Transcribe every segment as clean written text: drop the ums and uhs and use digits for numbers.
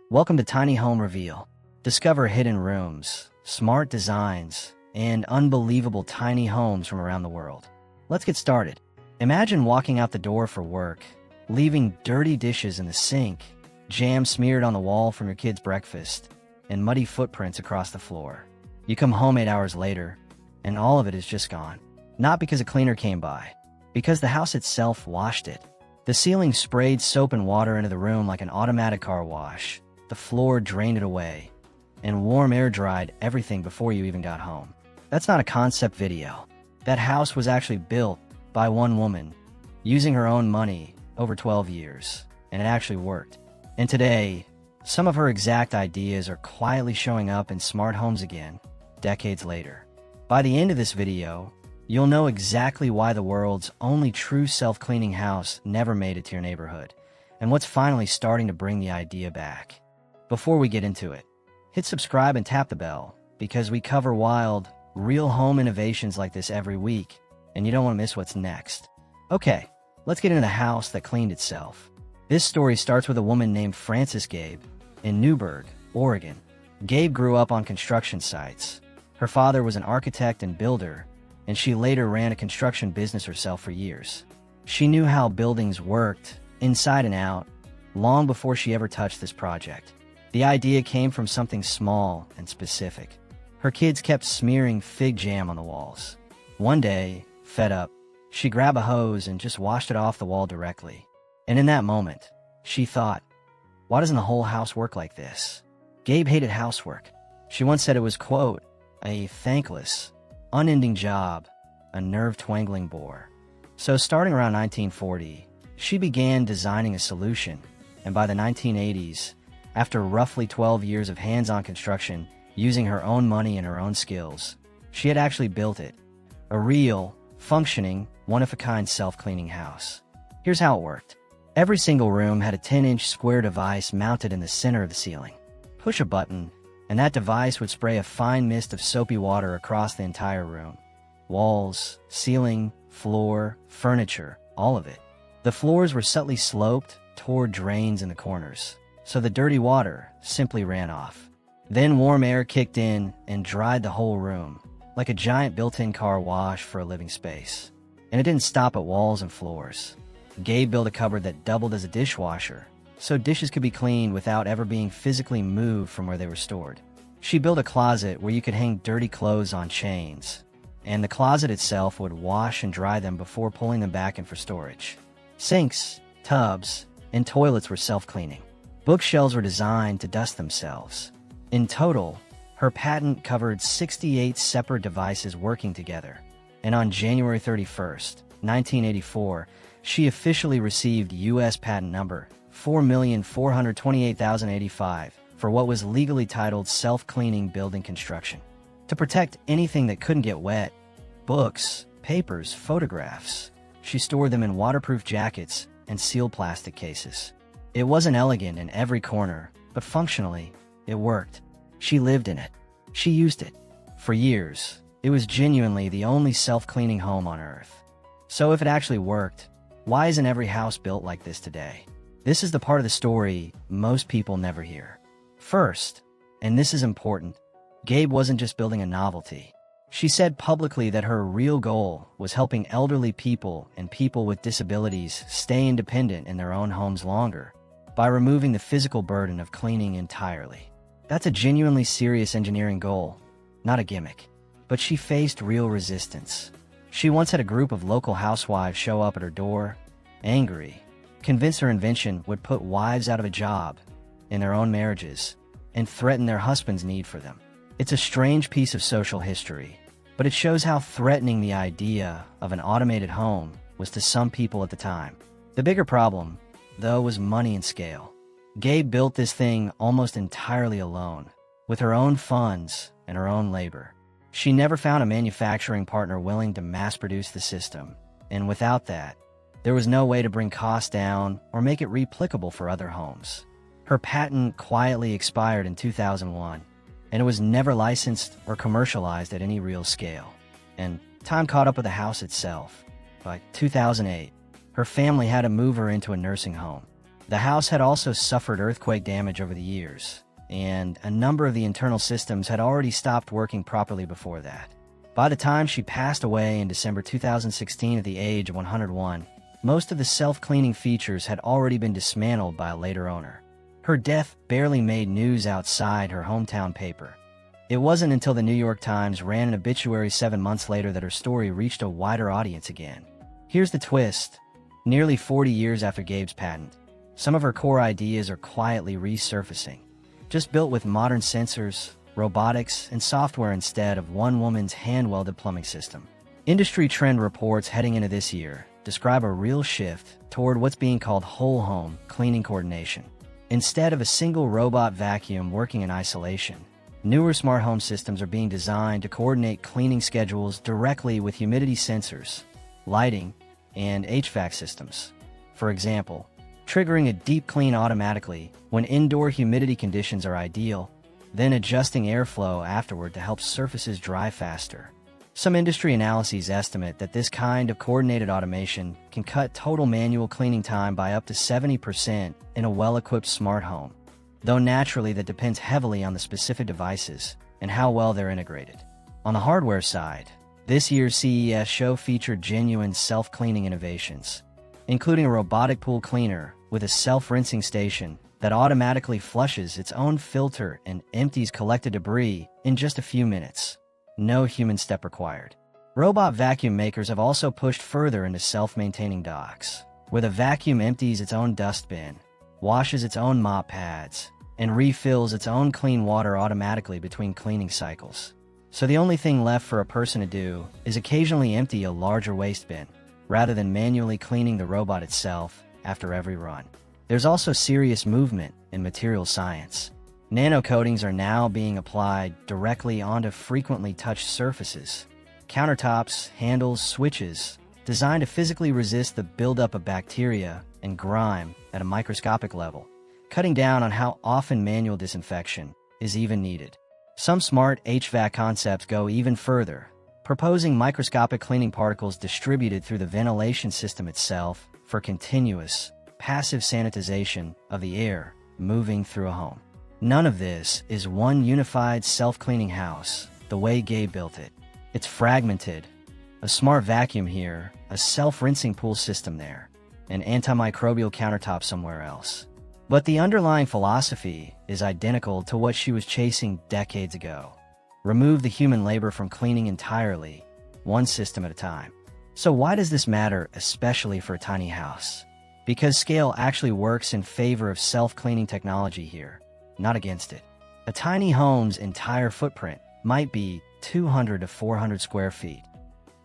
Welcome to Tiny Home Reveal. Discover hidden rooms, smart designs, and unbelievable tiny homes from around the world. Let's get started. Imagine walking out the door for work, leaving dirty dishes in the sink, jam smeared on the wall from your kid's breakfast, and muddy footprints across the floor. You come home 8 hours later, and all of it is just gone. Not because a cleaner came by, because the house itself washed it. The ceiling sprayed soap and water into the room like an automatic car wash. The floor drained it away, and warm air dried everything before you even got home. That's not a concept video. That house was actually built by one woman, using her own money over 12 years, and it actually worked. And today, some of her exact ideas are quietly showing up in smart homes again, decades later. By the end of this video, you'll know exactly why the world's only true self-cleaning house never made it to your neighborhood, and what's finally starting to bring the idea back. Before we get into it, hit subscribe and tap the bell, because we cover wild, real home innovations like this every week, and you don't want to miss what's next. Okay, let's get into the house that cleaned itself. This story starts with a woman named Frances Gabe in Newberg, Oregon. Gabe grew up on construction sites. Her father was an architect and builder, and she later ran a construction business herself for years. She knew how buildings worked, inside and out, long before she ever touched this project. The idea came from something small and specific. Her kids kept smearing fig jam on the walls. One day, fed up, she grabbed a hose and just washed it off the wall directly. And in that moment, she thought, why doesn't the whole house work like this? Gabe hated housework. She once said it was, quote, a thankless, unending job, a nerve-twangling bore. So starting around 1940, she began designing a solution, and by the 1980s, after roughly 12 years of hands-on construction, using her own money and her own skills, she had actually built it. A real, functioning, one-of-a-kind self-cleaning house. Here's how it worked. Every single room had a 10-inch square device mounted in the center of the ceiling. Push a button, and that device would spray a fine mist of soapy water across the entire room. Walls, ceiling, floor, furniture, all of it. The floors were subtly sloped toward drains in the corners, so the dirty water simply ran off. Then warm air kicked in and dried the whole room, like a giant built-in car wash for a living space. And it didn't stop at walls and floors. Gabe built a cupboard that doubled as a dishwasher, so dishes could be cleaned without ever being physically moved from where they were stored. She built a closet where you could hang dirty clothes on chains, and the closet itself would wash and dry them before pulling them back in for storage. Sinks, tubs, and toilets were self-cleaning. Bookshelves were designed to dust themselves. In total, her patent covered 68 separate devices working together, and on January 31st, 1984, she officially received U.S. patent number 4,428,085 for what was legally titled self-cleaning building construction. To protect anything that couldn't get wet, books, papers, photographs, she stored them in waterproof jackets and sealed plastic cases. It wasn't elegant in every corner, but functionally, it worked. She lived in it. She used it. For years, it was genuinely the only self-cleaning home on Earth. So if it actually worked, why isn't every house built like this today? This is the part of the story most people never hear. First, and this is important, Gabe wasn't just building a novelty. She said publicly that her real goal was helping elderly people and people with disabilities stay independent in their own homes longer, by removing the physical burden of cleaning entirely. That's a genuinely serious engineering goal, not a gimmick. But she faced real resistance. She once had a group of local housewives show up at her door, angry, convinced her invention would put wives out of a job, in their own marriages, and threaten their husband's need for them. It's a strange piece of social history, but it shows how threatening the idea of an automated home was to some people at the time. The bigger problem, though, was money and scale. Gabe built this thing almost entirely alone, with her own funds and her own labor. She never found a manufacturing partner willing to mass-produce the system, and without that, there was no way to bring costs down or make it replicable for other homes. Her patent quietly expired in 2001, and it was never licensed or commercialized at any real scale. And time caught up with the house itself. By 2008, her family had to move her into a nursing home. The house had also suffered earthquake damage over the years, and a number of the internal systems had already stopped working properly before that. By the time she passed away in December 2016 at the age of 101, most of the self-cleaning features had already been dismantled by a later owner. Her death barely made news outside her hometown paper. It wasn't until the New York Times ran an obituary 7 months later that her story reached a wider audience again. Here's the twist. Nearly 40 years after Gabe's patent, some of her core ideas are quietly resurfacing, just built with modern sensors, robotics, and software instead of one woman's hand-welded plumbing system. Industry trend reports heading into this year describe a real shift toward what's being called whole-home cleaning coordination. Instead of a single robot vacuum working in isolation, newer smart home systems are being designed to coordinate cleaning schedules directly with humidity sensors, lighting, and HVAC systems. For example, triggering a deep clean automatically when indoor humidity conditions are ideal, then adjusting airflow afterward to help surfaces dry faster. Some industry analyses estimate that this kind of coordinated automation can cut total manual cleaning time by up to 70% in a well-equipped smart home, though naturally that depends heavily on the specific devices and how well they're integrated. On the hardware side, this year's CES show featured genuine self-cleaning innovations, including a robotic pool cleaner with a self-rinsing station that automatically flushes its own filter and empties collected debris in just a few minutes. No human step required. Robot vacuum makers have also pushed further into self-maintaining docks, where the vacuum empties its own dustbin, washes its own mop pads, and refills its own clean water automatically between cleaning cycles. So the only thing left for a person to do is occasionally empty a larger waste bin, rather than manually cleaning the robot itself after every run. There's also serious movement in material science. Nano coatings are now being applied directly onto frequently touched surfaces, countertops, handles, switches, designed to physically resist the buildup of bacteria and grime at a microscopic level, cutting down on how often manual disinfection is even needed. Some smart HVAC concepts go even further, proposing microscopic cleaning particles distributed through the ventilation system itself for continuous, passive sanitization of the air moving through a home. None of this is one unified self-cleaning house, the way Gabe built it. It's fragmented. A smart vacuum here, a self-rinsing pool system there, an antimicrobial countertop somewhere else. But the underlying philosophy is identical to what she was chasing decades ago. Remove the human labor from cleaning entirely, one system at a time. So why does this matter, especially for a tiny house? Because scale actually works in favor of self-cleaning technology here, not against it. A tiny home's entire footprint might be 200 to 400 square feet,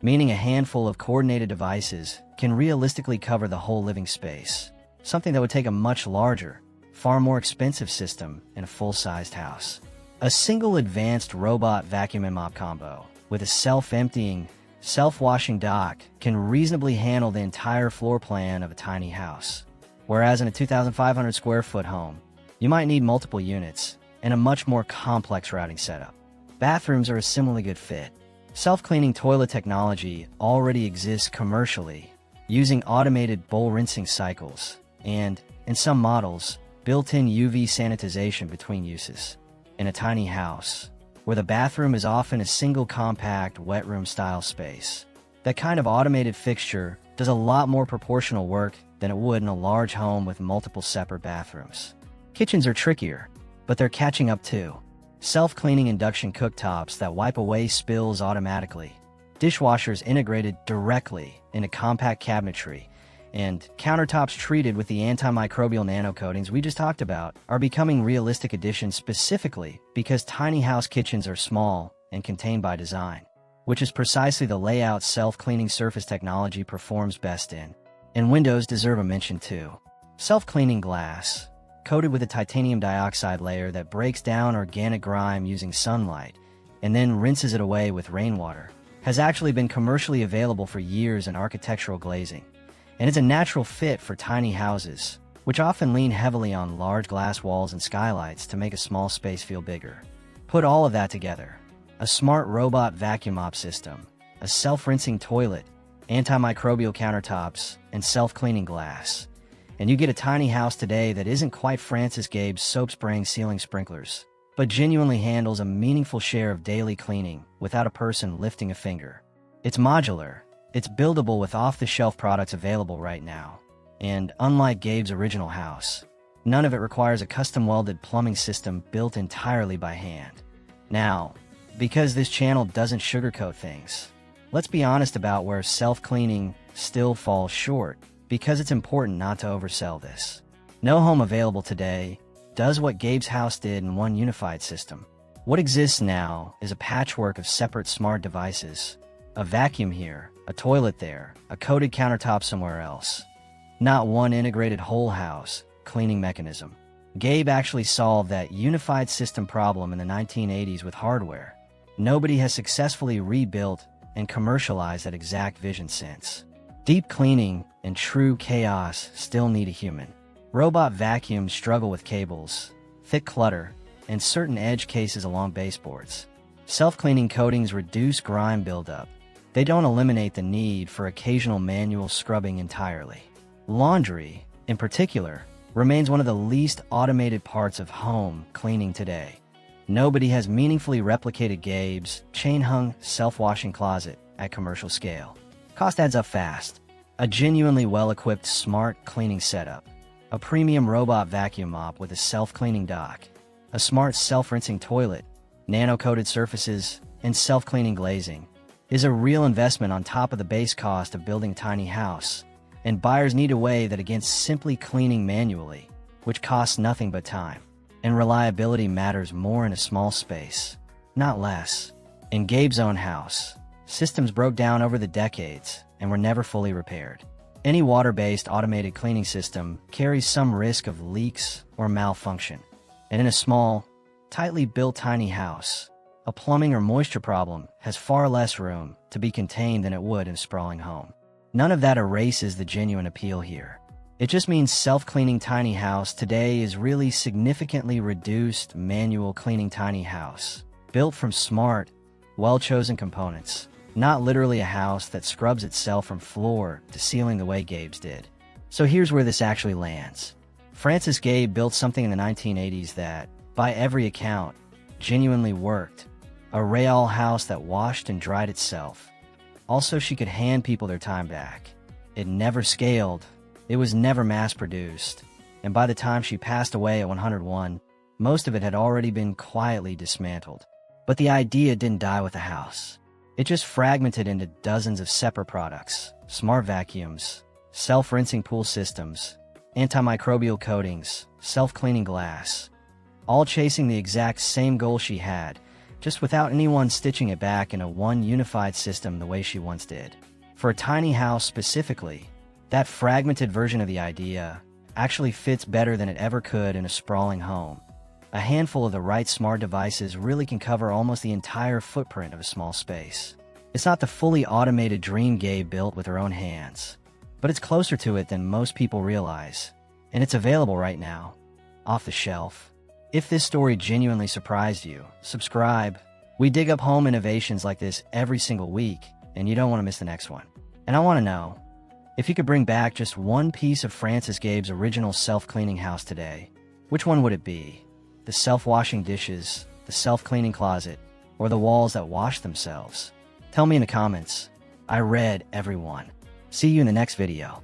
meaning a handful of coordinated devices can realistically cover the whole living space, something that would take a much larger, far more expensive system in a full-sized house. A single advanced robot vacuum and mop combo with a self-emptying, self-washing dock can reasonably handle the entire floor plan of a tiny house, whereas in a 2,500 square foot home, you might need multiple units and a much more complex routing setup. Bathrooms are a similarly good fit. Self-cleaning toilet technology already exists commercially, using automated bowl rinsing cycles and, in some models, built-in UV sanitization between uses. In a tiny house, where the bathroom is often a single compact wet room-style space, that kind of automated fixture does a lot more proportional work than it would in a large home with multiple separate bathrooms. Kitchens are trickier, but they're catching up too. Self-cleaning induction cooktops that wipe away spills automatically, dishwashers integrated directly into compact cabinetry, and countertops treated with the antimicrobial nanocoatings we just talked about are becoming realistic additions specifically because tiny house kitchens are small and contained by design, which is precisely the layout self-cleaning surface technology performs best in. And windows deserve a mention too. Self-cleaning glass, coated with a titanium dioxide layer that breaks down organic grime using sunlight and then rinses it away with rainwater, has actually been commercially available for years in architectural glazing, and it's a natural fit for tiny houses, which often lean heavily on large glass walls and skylights to make a small space feel bigger. Put all of that together, a smart robot vacuum mop system, a self-rinsing toilet, antimicrobial countertops, and self-cleaning glass, and you get a tiny house today that isn't quite Frances Gabe's soap-spraying ceiling sprinklers, but genuinely handles a meaningful share of daily cleaning without a person lifting a finger. It's modular, it's buildable with off-the-shelf products available right now, and unlike Gabe's original house, none of it requires a custom-welded plumbing system built entirely by hand. Now, because this channel doesn't sugarcoat things, let's be honest about where self-cleaning still falls short, because it's important not to oversell this. No home available today does what Gabe's house did in one unified system. What exists now is a patchwork of separate smart devices. A vacuum here, a toilet there, a coated countertop somewhere else. Not one integrated whole house cleaning mechanism. Gabe actually solved that unified system problem in the 1980s with hardware. Nobody has successfully rebuilt and commercialized that exact vision since. Deep cleaning and true chaos still need a human. Robot vacuums struggle with cables, thick clutter, and certain edge cases along baseboards. Self-cleaning coatings reduce grime buildup. They don't eliminate the need for occasional manual scrubbing entirely. Laundry, in particular, remains one of the least automated parts of home cleaning today. Nobody has meaningfully replicated Gabe's chain-hung self-washing closet at commercial scale. Cost adds up fast. A genuinely well-equipped smart cleaning setup. A premium robot vacuum mop with a self-cleaning dock. A smart self-rinsing toilet, nano-coated surfaces, and self-cleaning glazing is a real investment on top of the base cost of building a tiny house, and buyers need to weigh that against simply cleaning manually, which costs nothing but time. And reliability matters more in a small space, not less. In Gabe's own house, systems broke down over the decades and were never fully repaired. Any water-based automated cleaning system carries some risk of leaks or malfunction. And in a small, tightly built tiny house, a plumbing or moisture problem has far less room to be contained than it would in a sprawling home. None of that erases the genuine appeal here. It just means self-cleaning tiny house today is really significantly reduced manual cleaning tiny house, built from smart, well-chosen components, not literally a house that scrubs itself from floor to ceiling the way Gabe's did. So here's where this actually lands. Frances Gabe built something in the 1980s that, by every account, genuinely worked. A real house that washed and dried itself. Also, she could hand people their time back. It never scaled. It was never mass-produced. And by the time she passed away at 101, most of it had already been quietly dismantled. But the idea didn't die with the house. It just fragmented into dozens of separate products, smart vacuums, self-rinsing pool systems, antimicrobial coatings, self-cleaning glass, all chasing the exact same goal she had, just without anyone stitching it back in a one unified system the way she once did. For a tiny house specifically, that fragmented version of the idea actually fits better than it ever could in a sprawling home. A handful of the right smart devices really can cover almost the entire footprint of a small space. It's not the fully automated dream Gabe built with her own hands, but it's closer to it than most people realize, and it's available right now, off the shelf. If this story genuinely surprised you, subscribe. We dig up home innovations like this every single week, and you don't want to miss the next one. And I want to know, if you could bring back just one piece of Frances Gabe's original self-cleaning house today, which one would it be? The self-washing dishes, the self-cleaning closet, or the walls that wash themselves? Tell me in the comments. I read every one. See you in the next video.